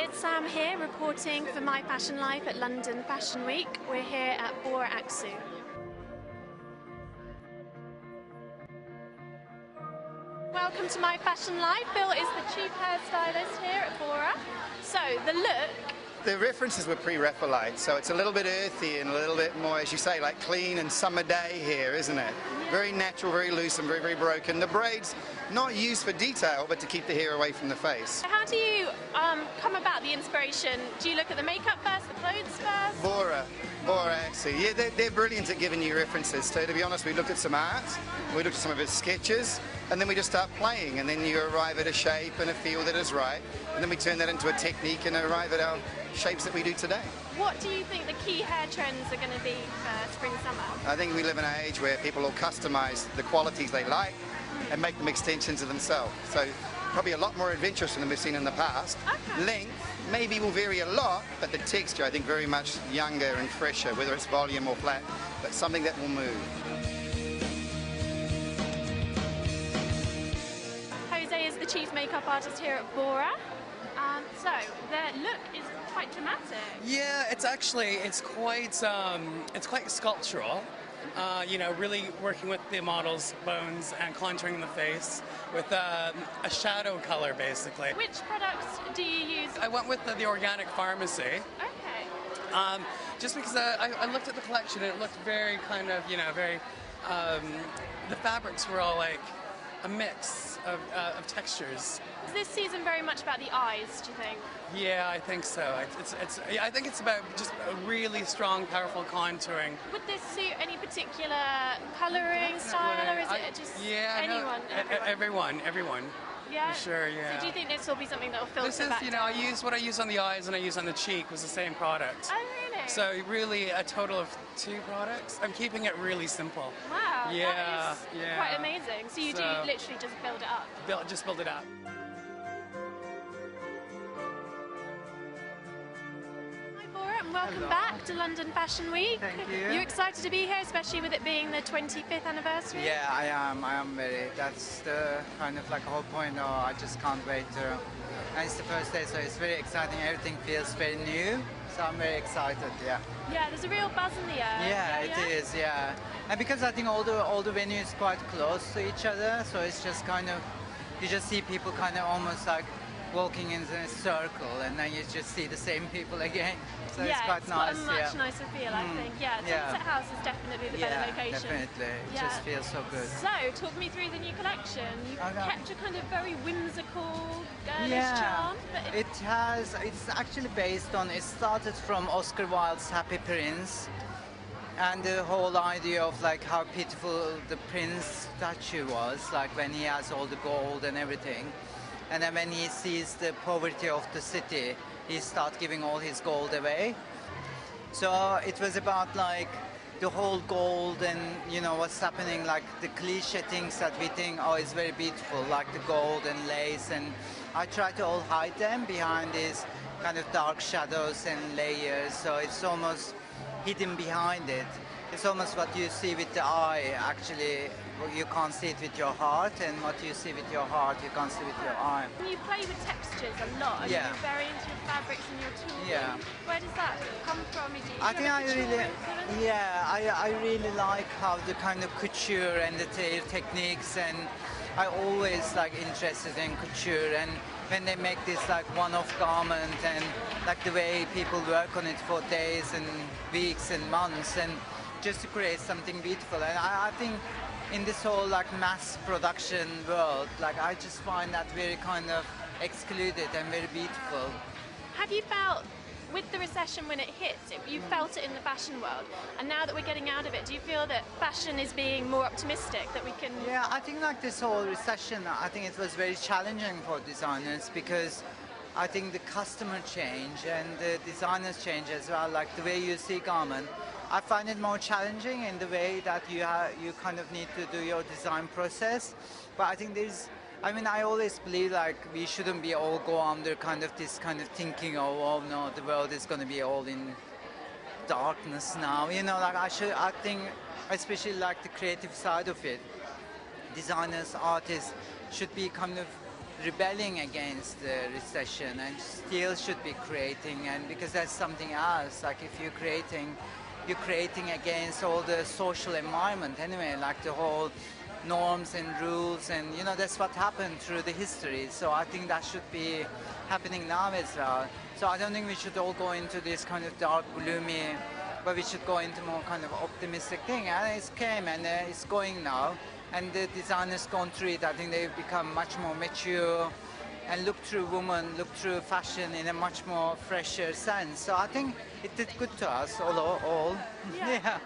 it's Sam here reporting for My Fashion Life at London Fashion Week. We're here at BORA AKSU. Welcome to My Fashion Life. Bill is the chief hairstylist here at BORA. So, the look. The references were pre-Raphaelite, so it's a little bit earthy and a little bit more, as you say, like clean and summer day here, isn't it? Very natural, very loose and very, very broken. The braids, not used for detail, but to keep the hair away from the face. How do you come about the inspiration? Do you look at the makeup first, the clothes first? BORA AKSU. Yeah, they're brilliant at giving you references. So to be honest, we looked at some art, we looked at some of his sketches, and then we just start playing, and then you arrive at a shape and a feel that is right, and then we turn that into a technique and arrive at our shapes that we do today. What do you think the key hair trends are going to be for spring summer? I think we live in an age where people will customize the qualities they like and make them extensions of themselves. So probably a lot more adventurous than we've seen in the past. Okay. Length maybe will vary a lot, but the texture I think very much younger and fresher, whether it's volume or flat, but something that will move. Jose is the chief makeup artist here at BORA. So the look is quite dramatic. Yeah, it's quite sculptural. You know, really working with the model's bones and contouring the face with a shadow color, basically. Which products do you use? I went with the organic pharmacy. Okay. Just because I looked at the collection and it looked very kind of, you know, very. The fabrics were all like a mix of textures. Is this season very much about the eyes, do you think? Yeah, I think so. I think it's about just a really strong, powerful contouring. Would this suit any particular colouring style, or is it just anyone? No, everyone. Yeah. For sure, yeah. So do you think this will be something that will filter This is, back you know, what I use on the eyes and I use on the cheek was the same product. Oh, really? So really a total of 2 products. I'm keeping it really simple. Wow. Yeah, that is yeah. quite amazing. So you do literally just build it up? Just build it up. Welcome back to London Fashion Week. Thank you. You're excited to be here, especially with it being the 25th anniversary? Yeah, I am very. That's the kind of like a whole point. Oh, I just can't wait to. And it's the first day, so it's very exciting. Everything feels very new, so I'm very excited. Yeah. Yeah, there's a real buzz in the air. Yeah, it is. Yeah, and because I think all the venues quite close to each other, so it's just kind of you just see people kind of almost like walking in a circle, and then you just see the same people again. So yeah, it's quite nice. Got a much nicer feel, I think. Yeah, Sunset House is definitely the better location. Definitely. It just feels so good. So, talk me through the new collection. You've kept a kind of very whimsical, girlish charm. But It's actually based on, it started from Oscar Wilde's Happy Prince, and the whole idea of like how pitiful the prince statue was, like when he has all the gold and everything. And then when he sees the poverty of the city, he starts giving all his gold away. So it was about like the whole gold and, you know, what's happening, like the cliche things that we think, oh, it's very beautiful, like the gold and lace. And I try to all hide them behind these kind of dark shadows and layers. So it's almost hidden behind it. It's almost what you see with the eye, actually. You can't see it with your heart, and what you see with your heart, you can't see with your eye. You play with textures a lot, and you're very into your fabrics and your tools. Yeah. Where does that come from? I think I really like how the kind of couture and the techniques, and I always like interested in couture, and when they make this like one-off garment and like the way people work on it for days and weeks and months, and just to create something beautiful. And I think in this whole like mass production world, like I just find that very kind of excluded and very beautiful. Have you felt, with the recession when it hit, you felt it in the fashion world, and now that we're getting out of it, do you feel that fashion is being more optimistic, that we can... Yeah, I think like this whole recession, I think it was very challenging for designers, because I think the customer change and the designers change as well, like the way you see garment. I find it more challenging in the way that you kind of need to do your design process. But I think I always believe like we shouldn't be all go under kind of this kind of thinking, oh no, the world is going to be all in darkness now. You know, like I think, especially like the creative side of it, designers, artists should be kind of rebelling against the recession and still should be creating, and because that's something else. Like if you're creating against all the social environment anyway, like the whole norms and rules, and you know that's what happened through the history. So I think that should be happening now as well. So I don't think we should all go into this kind of dark, gloomy, but we should go into more kind of optimistic thing. And it's came and it's going now. And the designers gone through it. I think they've become much more mature and look through women, look through fashion in a much more fresher sense. So I think it did good to us all. Yeah. Yeah.